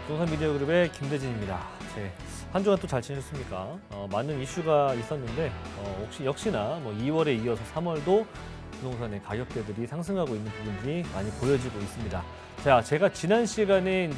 부동산 미디어 그룹의 김대진입니다. 한 주간 또 잘 지내셨습니까? 많은 이슈가 있었는데 혹시 역시나 2월에 이어서 3월도 부동산의 가격대들이 상승하고 있는 부분들이 많이 보여지고 있습니다. 자, 제가 지난 시간에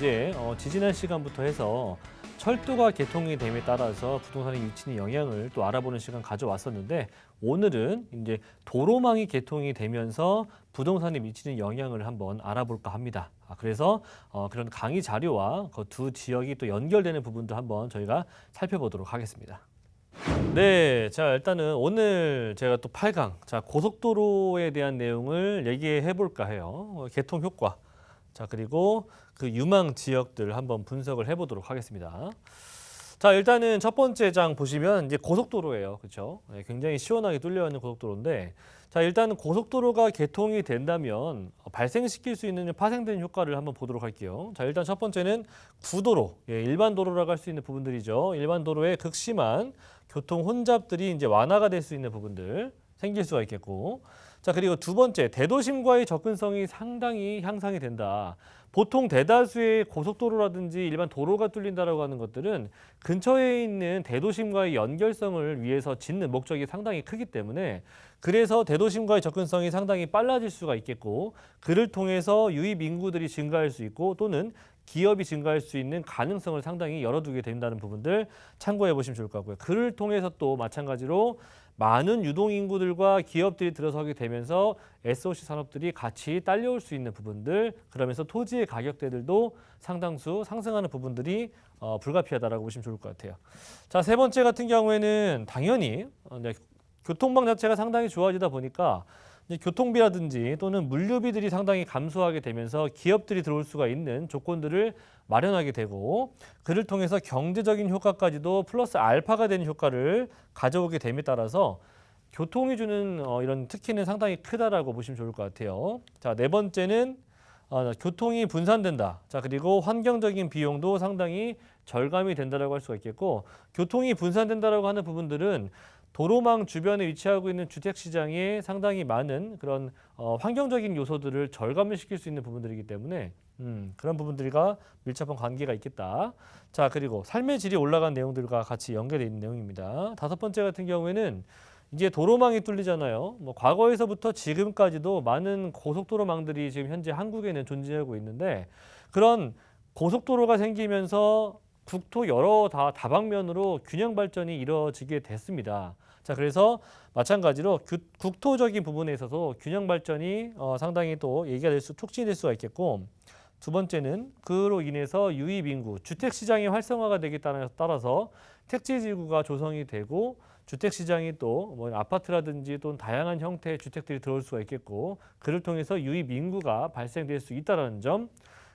지지난 시간부터 해서 철도가 개통이 됨에 따라서 부동산에 미치는 영향을 또 알아보는 시간 가져왔었는데, 오늘은 이제 도로망이 개통이 되면서 부동산에 미치는 영향을 한번 알아볼까 합니다. 그래서 그런 강의 자료와 그 두 지역이 또 연결되는 부분도 한번 저희가 살펴보도록 하겠습니다. 네, 자 일단은 오늘 제가 또 8강, 자 고속도로에 대한 내용을 얘기해 볼까 해요. 개통 효과, 자 그리고 그 유망 지역들 한번 분석을 해보도록 하겠습니다. 자 일단은 첫 번째 장 보시면 이제 고속도로예요, 그렇죠? 굉장히 시원하게 뚫려 있는 고속도로인데, 자 일단은 고속도로가 개통이 된다면 발생시킬 수 있는 파생되는 효과를 한번 보도록 할게요. 자 일단 첫 번째는 구도로, 일반 도로라고 할 수 있는 부분들이죠. 일반 도로의 극심한 교통 혼잡들이 이제 완화가 될 수 있는 부분들 생길 수가 있겠고, 자 그리고 두 번째, 대도심과의 접근성이 상당히 향상이 된다. 보통 대다수의 고속도로라든지 일반 도로가 뚫린다라고 하는 것들은 근처에 있는 대도심과의 연결성을 위해서 짓는 목적이 상당히 크기 때문에, 그래서 대도심과의 접근성이 상당히 빨라질 수가 있겠고, 그를 통해서 유입 인구들이 증가할 수 있고 또는 기업이 증가할 수 있는 가능성을 상당히 열어두게 된다는 부분들 참고해 보시면 좋을 것 같고요. 그를 통해서 또 마찬가지로 많은 유동인구들과 기업들이 들어서게 되면서 SOC 산업들이 같이 딸려올 수 있는 부분들, 그러면서 토지의 가격대들도 상당수 상승하는 부분들이 불가피하다라고 보시면 좋을 것 같아요. 자, 세 번째 같은 경우에는 당연히 교통망 자체가 상당히 좋아지다 보니까 교통비라든지 또는 물류비들이 상당히 감소하게 되면서 기업들이 들어올 수가 있는 조건들을 마련하게 되고, 그를 통해서 경제적인 효과까지도 플러스 알파가 되는 효과를 가져오게 됨에 따라서 교통이 주는 이런 특혜는 상당히 크다라고 보시면 좋을 것 같아요. 자, 네 번째는 교통이 분산된다. 자, 그리고 환경적인 비용도 상당히 절감이 된다라고 할 수가 있겠고, 교통이 분산된다라고 하는 부분들은 도로망 주변에 위치하고 있는 주택시장에 상당히 많은 그런 환경적인 요소들을 절감을 시킬 수 있는 부분들이기 때문에 그런 부분들과 밀접한 관계가 있겠다. 자, 그리고 삶의 질이 올라간 내용들과 같이 연결되어 있는 내용입니다. 다섯 번째 같은 경우에는 이제 도로망이 뚫리잖아요. 과거에서부터 지금까지도 많은 고속도로망들이 지금 현재 한국에는 존재하고 있는데, 그런 고속도로가 생기면서 국토 여러 다방면으로 균형 발전이 이루어지게 됐습니다. 자, 그래서 마찬가지로 국토적인 부분에 있어서 균형 발전이 상당히 또 얘기가 촉진이 될 수가 있겠고, 두 번째는 그로 인해서 유입 인구, 주택 시장이 활성화가 되기 따라서 택지 지구가 조성이 되고, 주택 시장이 또 아파트라든지 또는 다양한 형태의 주택들이 들어올 수가 있겠고, 그를 통해서 유입 인구가 발생될 수 있다는 점,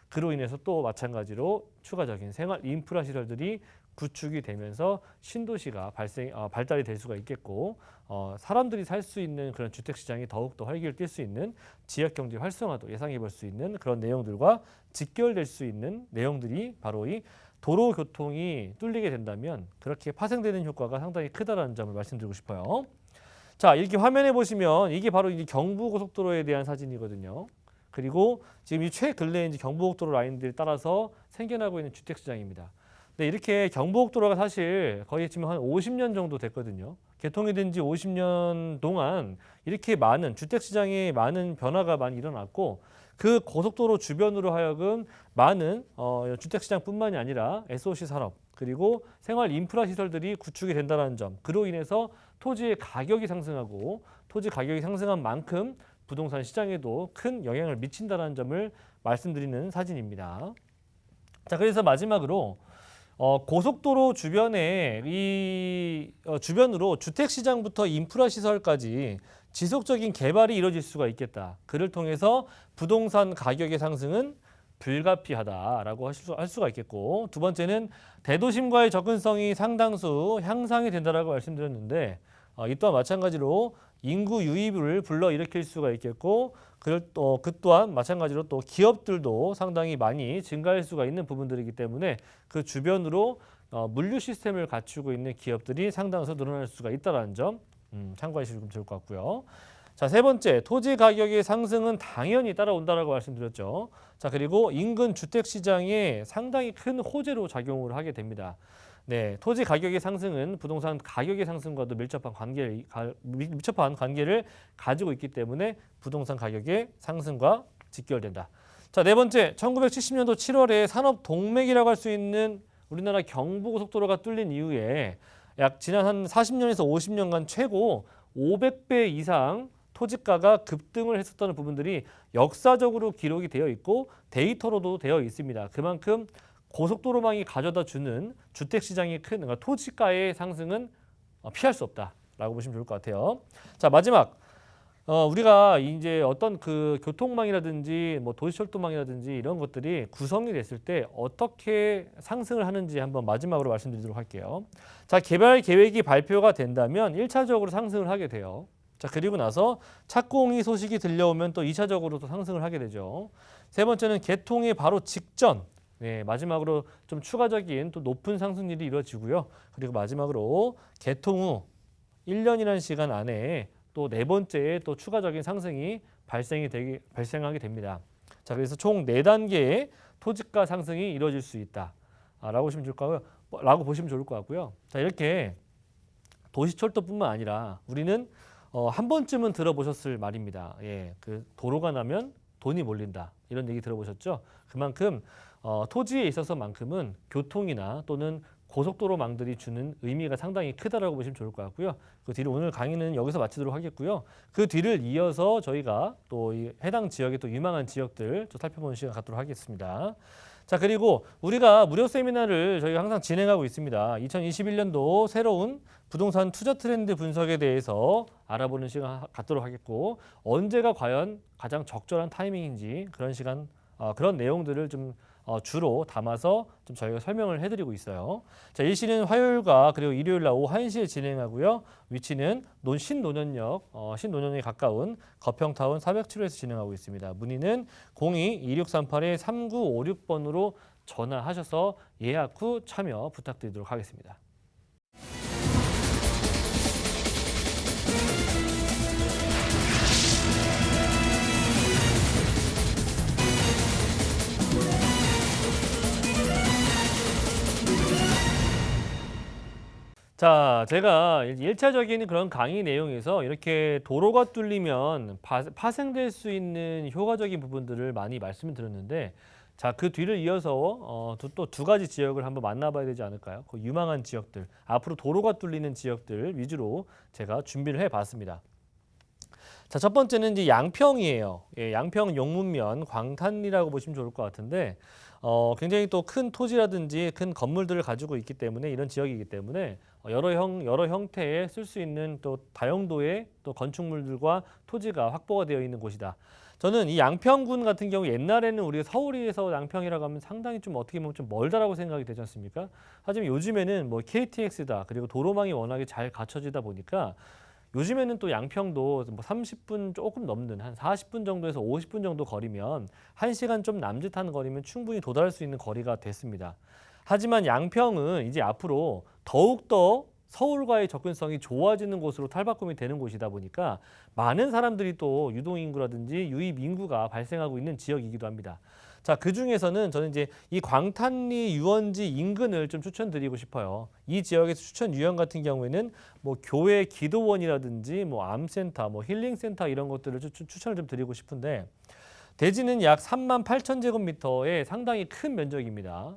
그로 인해서 또 마찬가지로 추가적인 생활 인프라 시설들이 구축이 되면서 신도시가 발달이 될 수가 있겠고, 사람들이 살 수 있는 그런 주택 시장이 더욱더 활기를 띨 수 있는 지역 경제 활성화도 예상해 볼 수 있는 그런 내용들과 직결될 수 있는 내용들이 바로 이 도로 교통이 뚫리게 된다면 그렇게 파생되는 효과가 상당히 크다라는 점을 말씀드리고 싶어요. 자, 이렇게 화면에 보시면 이게 바로 이제 경부고속도로에 대한 사진이거든요. 그리고 지금 이 최근래 이제 경부고속도로 라인들 따라서 생겨나고 있는 주택 시장입니다. 네, 이렇게 경부고속도로가 사실 거의 지금 한 50년 정도 됐거든요. 개통이 된 지 50년 동안 이렇게 많은 주택 시장에 많은 변화가 많이 일어났고, 그 고속도로 주변으로 하여금 많은 주택 시장뿐만이 아니라 SOC 산업 그리고 생활 인프라 시설들이 구축이 된다는 점, 그로 인해서 토지의 가격이 상승하고, 토지 가격이 상승한 만큼 부동산 시장에도 큰 영향을 미친다는 점을 말씀드리는 사진입니다. 자, 그래서 마지막으로 고속도로 주변에 주변으로 주택 시장부터 인프라 시설까지 지속적인 개발이 이루어질 수가 있겠다. 그를 통해서 부동산 가격의 상승은 불가피하다라고 할 수가 있겠고, 두 번째는 대도심과의 접근성이 상당수 향상이 된다라고 말씀드렸는데, 이 또한 마찬가지로 인구 유입을 불러일으킬 수가 있겠고, 그 또한 마찬가지로 또 기업들도 상당히 많이 증가할 수가 있는 부분들이기 때문에 그 주변으로 물류 시스템을 갖추고 있는 기업들이 상당수 늘어날 수가 있다는 점 참고하시면 좋을 것 같고요. 자, 세 번째, 토지 가격의 상승은 당연히 따라온다라고 말씀드렸죠. 자, 그리고 인근 주택 시장에 상당히 큰 호재로 작용을 하게 됩니다. 네, 토지 가격의 상승은 부동산 가격의 상승과도 밀접한 관계를 가지고 있기 때문에 부동산 가격의 상승과 직결된다. 자, 네 번째, 1970년도 7월에 산업 동맥이라고 할 수 있는 우리나라 경부고속도로가 뚫린 이후에 약 지난 한 40년에서 50년간 최고 500배 이상 토지가가 급등을 했었던 부분들이 역사적으로 기록이 되어 있고 데이터로도 되어 있습니다. 그만큼 고속도로망이 가져다 주는 주택시장이 큰, 그러니까 토지가의 상승은 피할 수 없다라고 보시면 좋을 것 같아요. 자, 마지막. 우리가 이제 어떤 그 교통망이라든지 뭐 도시철도망이라든지 이런 것들이 구성이 됐을 때 어떻게 상승을 하는지 한번 마지막으로 말씀드리도록 할게요. 자, 개발 계획이 발표가 된다면 1차적으로 상승을 하게 돼요. 자, 그리고 나서 착공이 소식이 들려오면 또 2차적으로 또 상승을 하게 되죠. 세 번째는 개통의 바로 직전, 네, 마지막으로 좀 추가적인 또 높은 상승률이 이루어지고요. 그리고 마지막으로 개통 후 1년이라는 시간 안에 또 네 번째의 또 추가적인 상승이 발생하게 됩니다. 자, 그래서 총 4단계의 토지가 상승이 이루어질 수 있다라고 보시면 좋을 것 같고요. 자, 이렇게 도시철도뿐만 아니라 우리는 한 번쯤은 들어보셨을 말입니다. 예, 그 도로가 나면 돈이 몰린다. 이런 얘기 들어보셨죠? 그만큼 토지에 있어서만큼은 교통이나 또는 고속도로망들이 주는 의미가 상당히 크다라고 보시면 좋을 것 같고요. 그 뒤로 오늘 강의는 여기서 마치도록 하겠고요. 그 뒤를 이어서 저희가 또 이 해당 지역의 또 유망한 지역들 또 살펴보는 시간 갖도록 하겠습니다. 자, 그리고 우리가 무료 세미나를 저희가 항상 진행하고 있습니다. 2021년도 새로운 부동산 투자 트렌드 분석에 대해서 알아보는 시간 갖도록 하겠고, 언제가 과연 가장 적절한 타이밍인지 그런 시간, 그런 내용들을 좀 주로 담아서 좀 저희가 설명을 해드리고 있어요. 자, 일시는 화요일과 그리고 일요일 날 오후 1시에 진행하고요. 위치는 신논현역에 가까운 거평타운 407호에서 진행하고 있습니다. 문의는 02-2638-3956번으로 전화하셔서 예약 후 참여 부탁드리도록 하겠습니다. 자, 제가 1차적인 그런 강의 내용에서 이렇게 도로가 뚫리면 파생될 수 있는 효과적인 부분들을 많이 말씀을 드렸는데, 자, 그 뒤를 이어서 또 두 가지 지역을 한번 만나봐야 되지 않을까요? 그 유망한 지역들, 앞으로 도로가 뚫리는 지역들 위주로 제가 준비를 해봤습니다. 자, 첫 번째는 이제 양평이에요. 예, 양평 용문면 광탄리라고 보시면 좋을 것 같은데, 굉장히 또 큰 토지라든지 큰 건물들을 가지고 있기 때문에, 이런 지역이기 때문에 여러 형태의 쓸 수 있는 또 다용도의 또 건축물들과 토지가 확보가 되어 있는 곳이다. 저는 이 양평군 같은 경우 옛날에는 우리가 서울에서 양평이라고 하면 상당히 좀 어떻게 보면 좀 멀다라고 생각이 되지 않습니까? 하지만 요즘에는 뭐 KTX다, 그리고 도로망이 워낙에 잘 갖춰지다 보니까 요즘에는 또 양평도 뭐 30분 조금 넘는 한 40분 정도에서 50분 정도 거리면 1시간 좀 남짓하는 거리면 충분히 도달할 수 있는 거리가 됐습니다. 하지만 양평은 이제 앞으로 더욱더 서울과의 접근성이 좋아지는 곳으로 탈바꿈이 되는 곳이다 보니까 많은 사람들이 또 유동인구라든지 유입인구가 발생하고 있는 지역이기도 합니다. 자, 그 중에서는 저는 이제 이 광탄리 유원지 인근을 좀 추천드리고 싶어요. 이 지역에서 추천 유형 같은 경우에는 뭐 교회 기도원이라든지 뭐 암센터, 뭐 힐링센터 이런 것들을 추천을 좀 드리고 싶은데, 대지는 약 38,000제곱미터의 상당히 큰 면적입니다.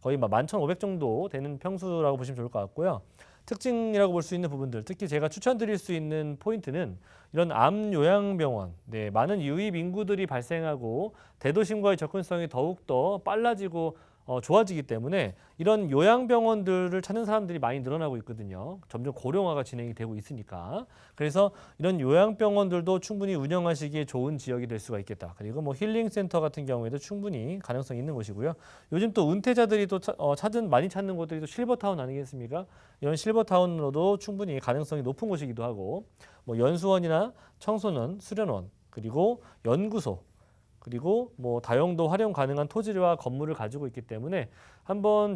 거의 11,500 정도 되는 평수라고 보시면 좋을 것 같고요. 특징이라고 볼 수 있는 부분들, 특히 제가 추천드릴 수 있는 포인트는 이런 암요양병원, 네, 많은 유입 인구들이 발생하고 대도심과의 접근성이 더욱더 빨라지고 좋아지기 때문에 이런 요양병원들을 찾는 사람들이 많이 늘어나고 있거든요. 점점 고령화가 진행이 되고 있으니까. 그래서 이런 요양병원들도 충분히 운영하시기에 좋은 지역이 될 수가 있겠다. 그리고 뭐 힐링센터 같은 경우에도 충분히 가능성이 있는 곳이고요. 요즘 또 은퇴자들이 또 많이 찾는 곳들이 또 실버타운 아니겠습니까? 이런 실버타운으로도 충분히 가능성이 높은 곳이기도 하고, 뭐 연수원이나 청소년, 수련원, 그리고 연구소, 그리고 뭐 다용도 활용 가능한 토지와 건물을 가지고 있기 때문에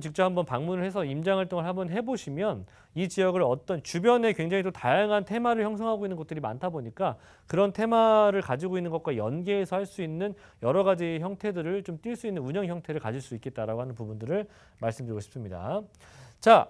직접 한번 방문을 해서 임장 활동을 한번 해보시면 이 지역을 어떤 주변에 굉장히 또 다양한 테마를 형성하고 있는 곳들이 많다 보니까 그런 테마를 가지고 있는 것과 연계해서 할 수 있는 여러 가지 형태들을 좀 띌 수 있는 운영 형태를 가질 수 있겠다라고 하는 부분들을 말씀드리고 싶습니다. 자,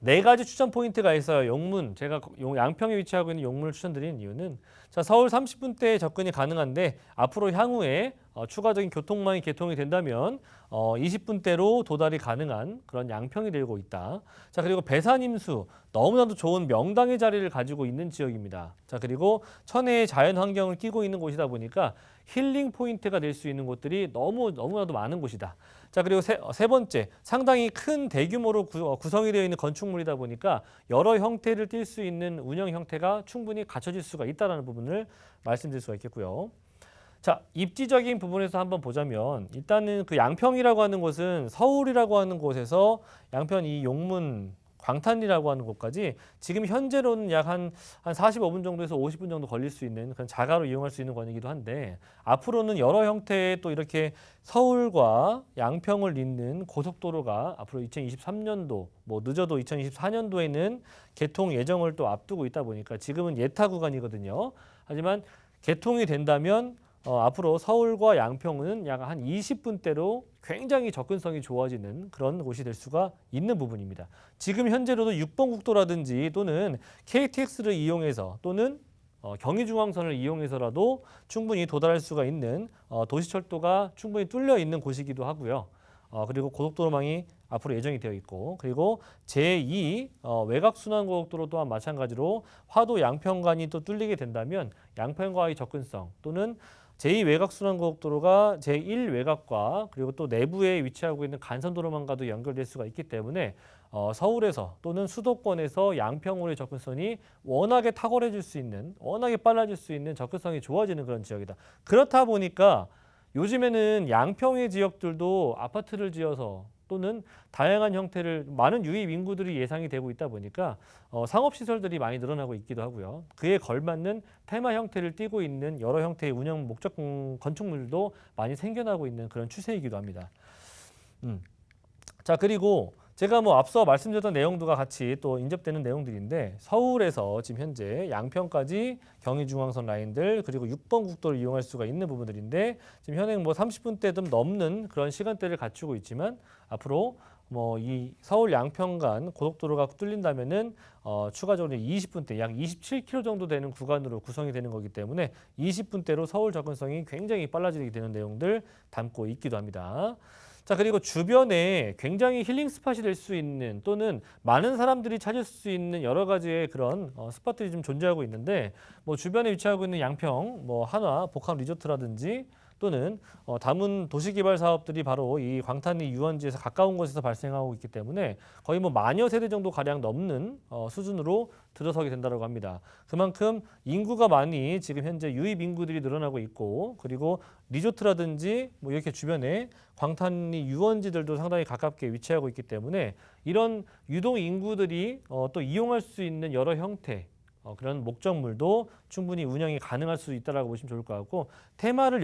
4가지 추천 포인트가 있어요. 용문, 제가 양평에 위치하고 있는 용문을 추천드리는 이유는 자, 서울 30분대에 접근이 가능한데 앞으로 향후에 추가적인 교통망이 개통이 된다면 20분대로 도달이 가능한 그런 양평이 되고 있다. 자, 그리고 배산임수, 너무나도 좋은 명당의 자리를 가지고 있는 지역입니다. 자, 그리고 천혜의 자연 환경을 끼고 있는 곳이다 보니까 힐링 포인트가 될 수 있는 곳들이 너무나도 많은 곳이다. 자, 그리고 세 번째, 상당히 큰 대규모로 구성이 되어 있는 건축물이다 보니까 여러 형태를 띌 수 있는 운영 형태가 충분히 갖춰질 수가 있다는 부분을 말씀드릴 수가 있겠고요. 자, 입지적인 부분에서 한번 보자면 일단은 그 양평이라고 하는 곳은 서울이라고 하는 곳에서 양평 이 용문 광탄리라고 하는 곳까지 지금 현재로는 약 한 45분 정도에서 50분 정도 걸릴 수 있는 그런 자가로 이용할 수 있는 권이기도 한데 앞으로는 여러 형태의 또 이렇게 서울과 양평을 잇는 고속도로가 앞으로 2023년도 뭐 늦어도 2024년도에는 개통 예정을 또 앞두고 있다 보니까 지금은 예타 구간이거든요. 하지만 개통이 된다면 앞으로 서울과 양평은 약 한 20분대로 굉장히 접근성이 좋아지는 그런 곳이 될 수가 있는 부분입니다. 지금 현재로도 6번 국도라든지 또는 KTX를 이용해서 또는 경의중앙선을 이용해서라도 충분히 도달할 수가 있는 도시철도가 충분히 뚫려 있는 곳이기도 하고요. 그리고 고속도로망이 앞으로 예정이 되어 있고 그리고 제2 외곽순환고속도로 또한 마찬가지로 화도 양평간이 또 뚫리게 된다면 양평과의 접근성 또는 제2 외곽순환고속도로가 제1 외곽과 그리고 또 내부에 위치하고 있는 간선도로망과도 연결될 수가 있기 때문에 서울에서 또는 수도권에서 양평으로의 접근성이 워낙에 탁월해질 수 있는, 워낙에 빨라질 수 있는 접근성이 좋아지는 그런 지역이다. 그렇다 보니까 요즘에는 양평의 지역들도 아파트를 지어서 또는 다양한 형태를 많은 유입 인구들이 예상이 되고 있다 보니까 상업시설들이 많이 늘어나고 있기도 하고요. 그에 걸맞는 테마 형태를 띠고 있는 여러 형태의 운영 목적 건축물도 많이 생겨나고 있는 그런 추세이기도 합니다. 자, 그리고 제가 뭐 앞서 말씀드렸던 내용들과 같이 또 인접되는 내용들인데 서울에서 지금 현재 양평까지 경의중앙선 라인들 그리고 6번 국도를 이용할 수가 있는 부분들인데 지금 현행 뭐 30분대 좀 넘는 그런 시간대를 갖추고 있지만 앞으로 뭐 이 서울 양평 간 고속도로가 뚫린다면은 추가적으로 20분대 약 27km 정도 되는 구간으로 구성이 되는 거기 때문에 20분대로 서울 접근성이 굉장히 빨라지게 되는 내용들 담고 있기도 합니다. 자, 그리고 주변에 굉장히 힐링 스팟이 될 수 있는 또는 많은 사람들이 찾을 수 있는 여러 가지의 그런 스팟들이 좀 존재하고 있는데 뭐 주변에 위치하고 있는 양평, 뭐 한화, 복합 리조트라든지 또는 다문 도시개발 사업들이 바로 이 광탄리 유원지에서 가까운 곳에서 발생하고 있기 때문에 거의 뭐 만여 세대 정도 가량 넘는 수준으로 들어서게 된다고 합니다. 그만큼 인구가 많이 지금 현재 유입 인구들이 늘어나고 있고 그리고 리조트라든지 뭐 이렇게 주변에 광탄리 유원지들도 상당히 가깝게 위치하고 있기 때문에 이런 유동 인구들이 또 이용할 수 있는 여러 형태 그런 목적물도 충분히 운영이 가능할 수 있다라고 보시면 좋을 것 같고 테마들을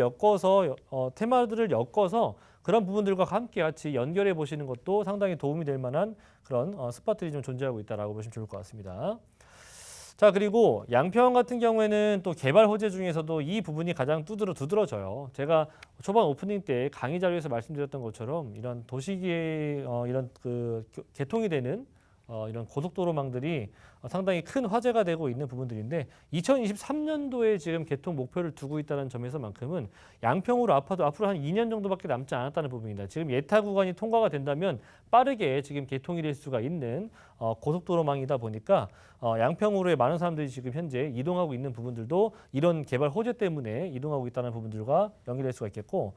엮어서 그런 부분들과 함께 같이 연결해 보시는 것도 상당히 도움이 될 만한 그런 스팟들이 좀 존재하고 있다라고 보시면 좋을 것 같습니다. 자, 그리고 양평 같은 경우에는 또 개발 호재 중에서도 이 부분이 가장 두드러져요. 제가 초반 오프닝 때 강의 자료에서 말씀드렸던 것처럼 이런 도시계의 이런 그 개통이 되는 이런 고속도로망들이 상당히 큰 화제가 되고 있는 부분들인데 2023년도에 지금 개통 목표를 두고 있다는 점에서만큼은 양평으로 앞으로 한 2년 정도밖에 남지 않았다는 부분입니다. 지금 예타 구간이 통과가 된다면 빠르게 지금 개통이 될 수가 있는 고속도로망이다 보니까 양평으로의 많은 사람들이 지금 현재 이동하고 있는 부분들도 이런 개발 호재 때문에 이동하고 있다는 부분들과 연결될 수가 있겠고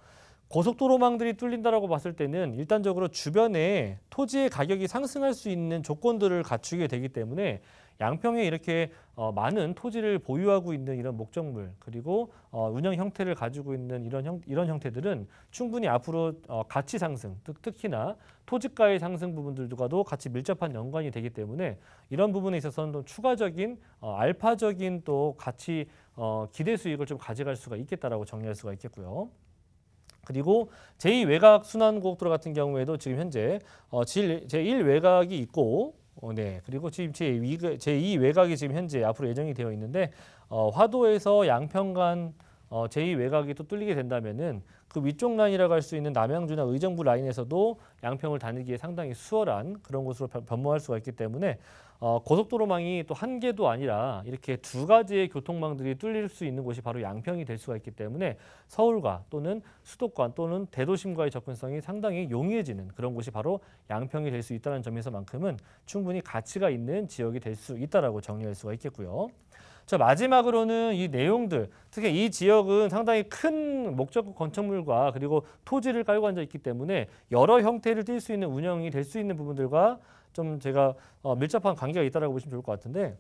고속도로망들이 뚫린다라고 봤을 때는 일단적으로 주변에 토지의 가격이 상승할 수 있는 조건들을 갖추게 되기 때문에 양평에 이렇게 많은 토지를 보유하고 있는 이런 목적물 그리고 운영 형태를 가지고 있는 이런 형태들은 충분히 앞으로 가치 상승, 특히나 토지가의 상승 부분들과도 같이 밀접한 연관이 되기 때문에 이런 부분에 있어서는 또 추가적인 알파적인 또 가치 기대 수익을 좀 가져갈 수가 있겠다라고 정리할 수가 있겠고요. 그리고 제2외곽 순환고속도로 같은 경우에도 지금 현재 제1외곽이 있고 네. 그리고 지금 제2외곽이 지금 현재 앞으로 예정이 되어 있는데 화도에서 양평간 제2외곽이 또 뚫리게 된다면은 그 위쪽 라인이라고 할 수 있는 남양주나 의정부 라인에서도 양평을 다니기에 상당히 수월한 그런 곳으로 변모할 수가 있기 때문에 고속도로망이 또 한 개도 아니라 이렇게 두 가지의 교통망들이 뚫릴 수 있는 곳이 바로 양평이 될 수가 있기 때문에 서울과 또는 수도권 또는 대도심과의 접근성이 상당히 용이해지는 그런 곳이 바로 양평이 될 수 있다는 점에서만큼은 충분히 가치가 있는 지역이 될 수 있다라고 정리할 수가 있겠고요. 자, 마지막으로는 이 내용들, 특히 이 지역은 상당히 큰 목적 건축물과 그리고 토지를 깔고 앉아 있기 때문에 여러 형태를 띌 수 있는 운영이 될 수 있는 부분들과 좀 제가 밀접한 관계가 있다고 보시면 좋을 것 같은데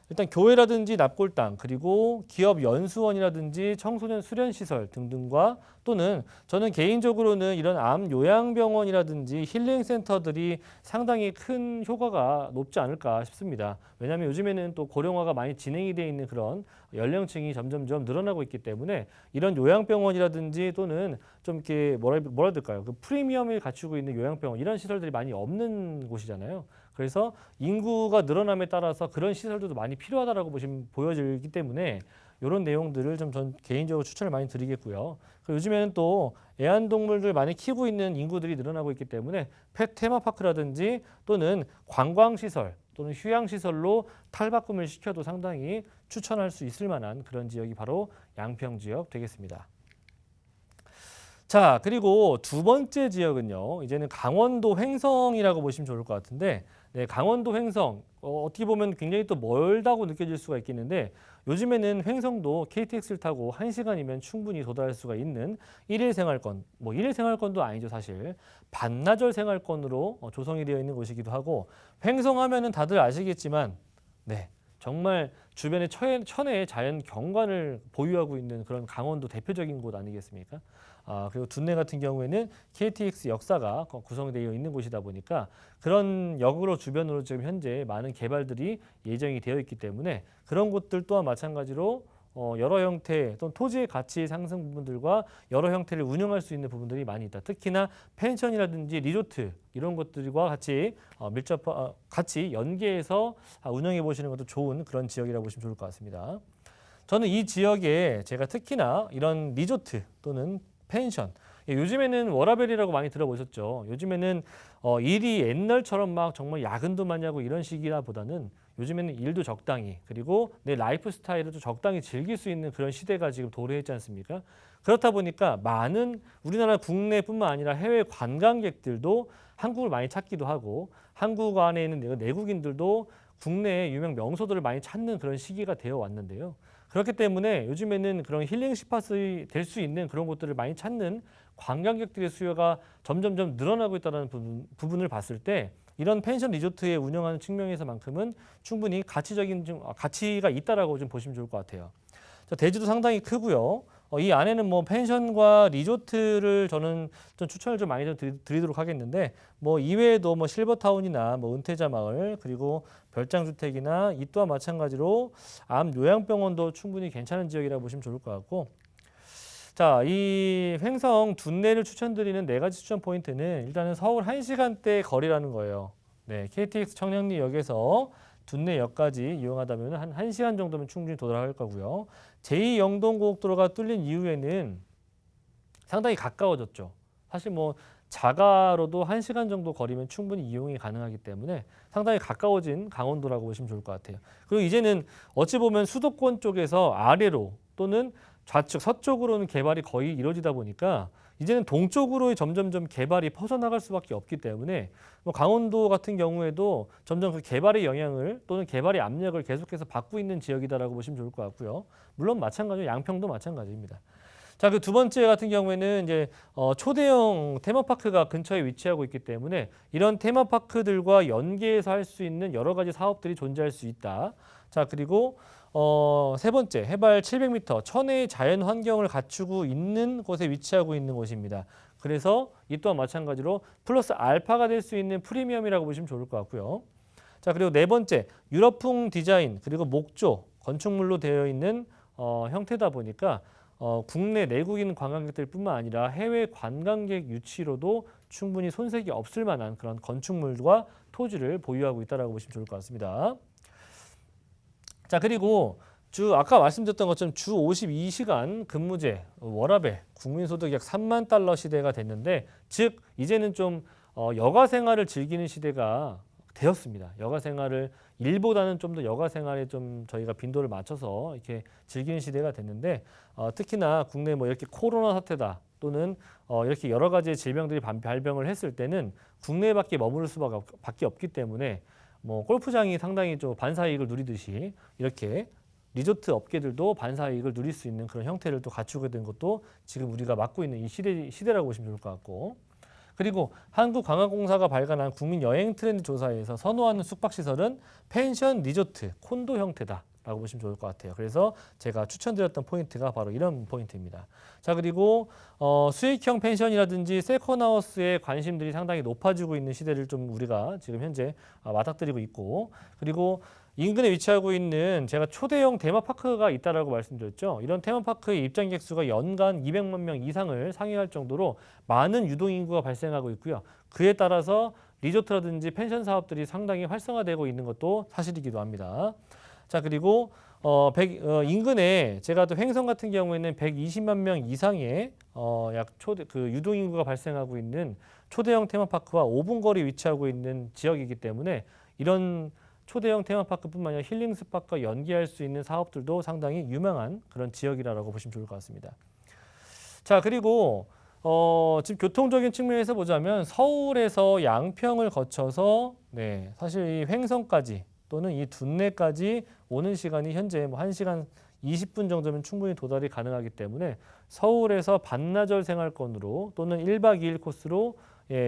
일단 교회라든지 납골당 그리고 기업 연수원이라든지 청소년 수련시설 등등과 또는 저는 개인적으로는 이런 암 요양병원이라든지 힐링센터들이 상당히 큰 효과가 높지 않을까 싶습니다. 왜냐하면 요즘에는 또 고령화가 많이 진행이 되어 있는 그런 연령층이 점점점 늘어나고 있기 때문에 이런 요양병원이라든지 또는 좀 이렇게 뭐라 해야 될까요? 그 프리미엄을 갖추고 있는 요양병원 이런 시설들이 많이 없는 곳이잖아요. 그래서 인구가 늘어남에 따라서 그런 시설들도 많이 필요하다라고 보여지기 때문에 이런 내용들을 좀 전 개인적으로 추천을 많이 드리겠고요. 요즘에는 또 애완동물들 많이 키우고 있는 인구들이 늘어나고 있기 때문에 펫 테마파크라든지 또는 관광시설 또는 휴양시설로 탈바꿈을 시켜도 상당히 추천할 수 있을 만한 그런 지역이 바로 양평 지역 되겠습니다. 자, 그리고 두 번째 지역은요. 이제는 강원도 횡성이라고 보시면 좋을 것 같은데 네, 강원도 횡성 어떻게 보면 굉장히 또 멀다고 느껴질 수가 있겠는데 요즘에는 횡성도 KTX를 타고 1시간이면 충분히 도달할 수가 있는 일일 생활권, 뭐 일일 생활권도 아니죠 사실. 반나절 생활권으로 조성이 되어 있는 곳이기도 하고 횡성하면은 다들 아시겠지만 네, 정말 주변에 천혜의 자연 경관을 보유하고 있는 그런 강원도 대표적인 곳 아니겠습니까? 그리고 둔내 같은 경우에는 KTX 역사가 구성되어 있는 곳이다 보니까 그런 역으로 주변으로 지금 현재 많은 개발들이 예정이 되어 있기 때문에 그런 곳들 또한 마찬가지로 여러 형태 또는 토지의 가치 상승 부분들과 여러 형태를 운영할 수 있는 부분들이 많이 있다. 특히나 펜션이라든지 리조트 이런 것들과 같이 같이 연계해서 운영해 보시는 것도 좋은 그런 지역이라고 보시면 좋을 것 같습니다. 저는 이 지역에 제가 특히나 이런 리조트 또는 펜션 요즘에는 워라밸이라고 많이 들어보셨죠. 요즘에는 일이 옛날처럼 막 정말 야근도 많이 하고 이런 시기라보다는 요즘에는 일도 적당히 그리고 내 라이프 스타일을 좀 적당히 즐길 수 있는 그런 시대가 지금 도래했지 않습니까? 그렇다 보니까 많은 우리나라 국내뿐만 아니라 해외 관광객들도 한국을 많이 찾기도 하고 한국 안에 있는 내국인들도 국내의 유명 명소들을 많이 찾는 그런 시기가 되어 왔는데요. 그렇기 때문에 요즘에는 그런 힐링 스팟이 될 수 있는 그런 곳들을 많이 찾는 관광객들의 수요가 점점점 늘어나고 있다는 부분을 봤을 때 이런 펜션 리조트에 운영하는 측면에서만큼은 충분히 가치가 있다라고 좀 보시면 좋을 것 같아요. 자, 대지도 상당히 크고요. 이 안에는 뭐 펜션과 리조트를 저는 좀 추천을 좀 많이 좀 드리도록 하겠는데 뭐 이외에도 뭐 실버타운이나 뭐 은퇴자 마을 그리고 별장주택이나 이 또한 마찬가지로 암 요양병원도 충분히 괜찮은 지역이라고 보시면 좋을 것 같고 자, 이 횡성 둔내를 추천드리는 4가지 추천 포인트는 일단은 서울 1시간대 거리라는 거예요. 네, KTX 청량리역에서 둔내역까지 이용하다면 한 1시간 정도면 충분히 도달할 거고요. 제2영동고속도로가 뚫린 이후에는 상당히 가까워졌죠. 사실 뭐 자가로도 1시간 정도 거리면 충분히 이용이 가능하기 때문에 상당히 가까워진 강원도라고 보시면 좋을 것 같아요. 그리고 이제는 어찌 보면 수도권 쪽에서 아래로 또는 좌측 서쪽으로는 개발이 거의 이루어지다 보니까 이제는 동쪽으로 점점점 개발이 퍼져나갈 수밖에 없기 때문에 뭐 강원도 같은 경우에도 점점 그 개발의 영향을 또는 개발의 압력을 계속해서 받고 있는 지역이다라고 보시면 좋을 것 같고요. 물론 마찬가지로 양평도 마찬가지입니다. 자, 그 두 번째 같은 경우에는 이제 초대형 테마파크가 근처에 위치하고 있기 때문에 이런 테마파크들과 연계해서 할 수 있는 여러 가지 사업들이 존재할 수 있다. 자, 그리고 세 번째, 해발 700m, 천혜의 자연 환경을 갖추고 있는 곳에 위치하고 있는 곳입니다. 그래서 이 또한 마찬가지로 플러스 알파가 될 수 있는 프리미엄이라고 보시면 좋을 것 같고요. 자, 그리고 네 번째, 유럽풍 디자인 그리고 목조, 건축물로 되어 있는 형태다 보니까 국내 내국인 관광객들뿐만 아니라 해외 관광객 유치로도 충분히 손색이 없을 만한 그런 건축물과 토지를 보유하고 있다고 보시면 좋을 것 같습니다. 자, 그리고 아까 말씀드렸던 것처럼 주 52시간 근무제, 워라밸, 국민소득 약 3만 달러 시대가 됐는데, 즉 이제는 좀 여가 생활을 즐기는 시대가 되었습니다. 여가 생활을 일보다는 좀 더 여가 생활에 좀 저희가 빈도를 맞춰서 이렇게 즐기는 시대가 됐는데, 특히나 국내 뭐 이렇게 코로나 사태다 또는 이렇게 여러 가지의 질병들이 발병을 했을 때는 국내밖에 머무를 수밖에 없기 때문에 뭐 골프장이 상당히 좀 반사이익을 누리듯이 이렇게 리조트 업계들도 반사이익을 누릴 수 있는 그런 형태를 또 갖추게 된 것도 지금 우리가 맡고 있는 이 시대라고 보시면 좋을 것 같고, 그리고 한국관광공사가 발간한 국민 여행 트렌드 조사에서 선호하는 숙박시설은 펜션, 리조트, 콘도 형태다라고 보시면 좋을 것 같아요. 그래서 제가 추천드렸던 포인트가 바로 이런 포인트입니다. 자, 그리고 수익형 펜션이라든지 세컨하우스의 관심들이 상당히 높아지고 있는 시대를 좀 우리가 지금 현재 맞닥뜨리고 있고, 그리고 인근에 위치하고 있는 제가 초대형 테마파크가 있다라고 말씀드렸죠. 이런 테마파크의 입장객 수가 연간 200만 명 이상을 상회할 정도로 많은 유동인구가 발생하고 있고요. 그에 따라서 리조트라든지 펜션 사업들이 상당히 활성화되고 있는 것도 사실이기도 합니다. 자, 그리고 인근에 제가 또 횡성 같은 경우에는 120만 명 이상의 유동인구가 발생하고 있는 초대형 테마파크와 5분 거리 위치하고 있는 지역이기 때문에 이런 초대형 테마파크뿐만 아니라 힐링 스팟과 연계할 수 있는 사업들도 상당히 유명한 그런 지역이라고 보시면 좋을 것 같습니다. 자, 그리고 지금 교통적인 측면에서 보자면 서울에서 양평을 거쳐서 사실 이 횡성까지 또는 이 둔내까지 오는 시간이 현재 뭐 1시간 20분 정도면 충분히 도달이 가능하기 때문에 서울에서 반나절 생활권으로 또는 1박 2일 코스로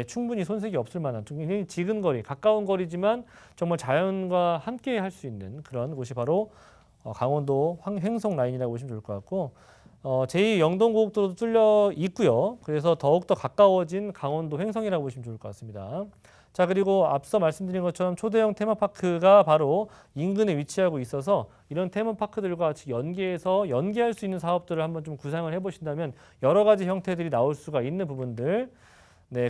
충분히 손색이 없을 만한 굉장히 지근 거리, 가까운 거리지만 정말 자연과 함께 할 수 있는 그런 곳이 바로 강원도 횡성 라인이라고 보시면 좋을 것 같고, 제2 영동고속도로도 뚫려 있고요. 그래서 더욱더 가까워진 강원도 횡성이라고 보시면 좋을 것 같습니다. 자, 그리고 앞서 말씀드린 것처럼 초대형 테마파크가 바로 인근에 위치하고 있어서 이런 테마파크들과 같이 연계할 수 있는 사업들을 한번 좀 구상을 해보신다면 여러 가지 형태들이 나올 수가 있는 부분들,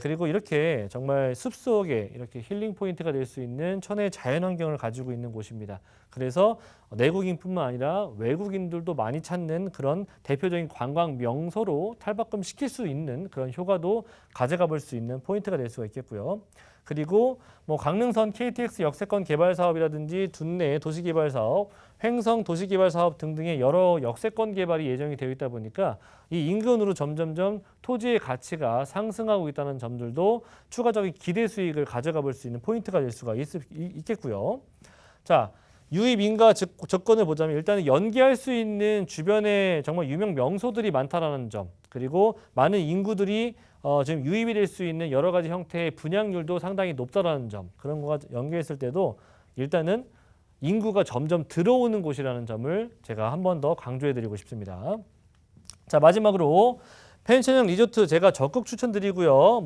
그리고 이렇게 정말 숲속에 이렇게 힐링 포인트가 될 수 있는 천혜의 자연 환경을 가지고 있는 곳입니다. 그래서 내국인뿐만 아니라 외국인들도 많이 찾는 그런 대표적인 관광 명소로 탈바꿈 시킬 수 있는 그런 효과도 가져가 볼 수 있는 포인트가 될 수가 있겠고요. 그리고 뭐 강릉선 KTX 역세권 개발 사업이라든지 둔내 도시개발 사업, 횡성 도시개발 사업 등등의 여러 역세권 개발이 예정이 되어 있다 보니까 이 인근으로 점점점 토지의 가치가 상승하고 있다는 점들도 추가적인 기대 수익을 가져가 볼 수 있는 포인트가 될 수가 있겠고요. 자, 유입 인가 조건을 보자면 일단은 연계할 수 있는 주변에 정말 유명 명소들이 많다라는 점, 그리고 많은 인구들이 지금 유입이 될 수 있는 여러 가지 형태의 분양률도 상당히 높다라는 점, 그런 거가 연계했을 때도 일단은 인구가 점점 들어오는 곳이라는 점을 제가 한 번 더 강조해드리고 싶습니다. 자, 마지막으로 펜션형 리조트 제가 적극 추천드리고요.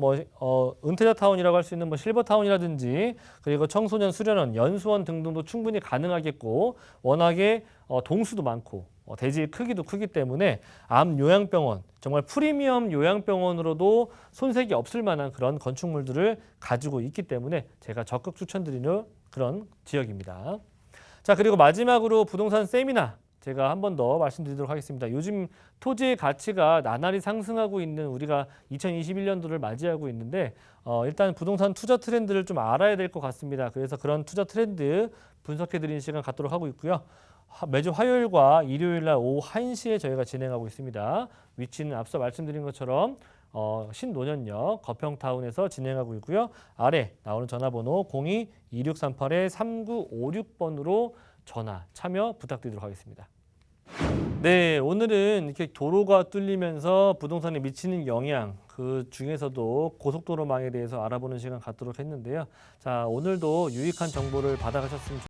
은퇴자 타운이라고 할 수 있는 실버 타운이라든지 그리고 청소년 수련원, 연수원 등등도 충분히 가능하겠고, 워낙에 동수도 많고 대지 크기도 크기 때문에 암 요양병원, 정말 프리미엄 요양병원으로도 손색이 없을 만한 그런 건축물들을 가지고 있기 때문에 제가 적극 추천드리는 그런 지역입니다. 자, 그리고 마지막으로 부동산 세미나 제가 한 번 더 말씀드리도록 하겠습니다. 요즘 토지의 가치가 나날이 상승하고 있는 우리가 2021년도를 맞이하고 있는데 일단 부동산 투자 트렌드를 좀 알아야 될 것 같습니다. 그래서 그런 투자 트렌드 분석해드리는 시간 갖도록 하고 있고요. 매주 화요일과 일요일 날 오후 1시에 저희가 진행하고 있습니다. 위치는 앞서 말씀드린 것처럼 신논현역 거평타운에서 진행하고 있고요. 아래 나오는 전화번호 02-2638-3956번으로 전화 참여 부탁드리도록 하겠습니다. 네, 오늘은 이렇게 도로가 뚫리면서 부동산에 미치는 영향, 그 중에서도 고속도로망에 대해서 알아보는 시간 갖도록 했는데요. 자, 오늘도 유익한 정보를 받아가셨으면 좋겠습니다.